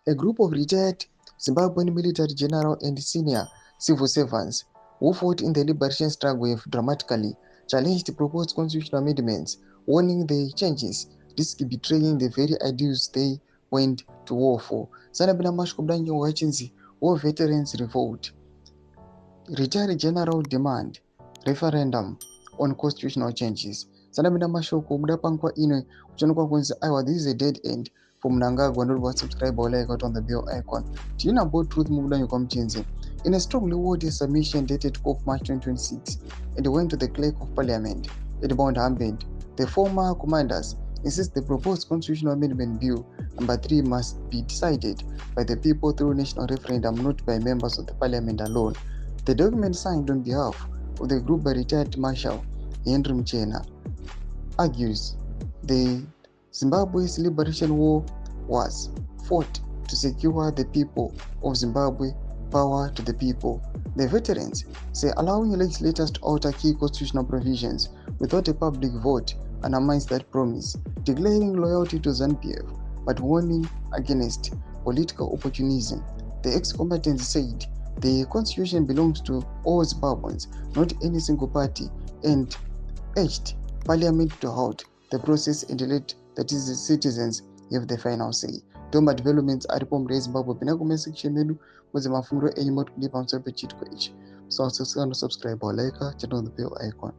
A group of retired Zimbabwean military general and senior civil servants who fought in the liberation struggle have dramatically challenged the proposed constitutional amendments, warning the changes risk betraying the very ideals they went to war for. Sanabina mashkubdanyi wachinzi war veterans revolt. Retired general demand referendum on constitutional changes. Sanabina mashoko muda pangwa ino kuchonekwa kunzi aiwa this is a dead end for mnangagwa not subscribe or like out on the bell icon. Tina about truth muda Mchinzi. In a strongly worded submission dated 12 March 2026, it went to the clerk of parliament, Edmond Hambend. The former commanders insist the proposed constitutional amendment bill number 3 must be decided by the people through national referendum, not by members of the parliament alone. The document signed on behalf of the group by retired Marshal Henry Mchena argues the Zimbabwe's liberation war was fought to secure the people of Zimbabwe, power to the people. The veterans say allowing legislators to alter key constitutional provisions without a public vote undermines that promise, declaring loyalty to ZANU-PF but warning against political opportunism. The ex-combatants said the constitution belongs to all Zimbabweans, not any single party, and urged Parliament to halt the process and let the citizens have the final say. Tomba developments are from Zimbabwe. Pina section menu was a mafungro any more to live on super cheat. So subscribe or like channel the bell icon.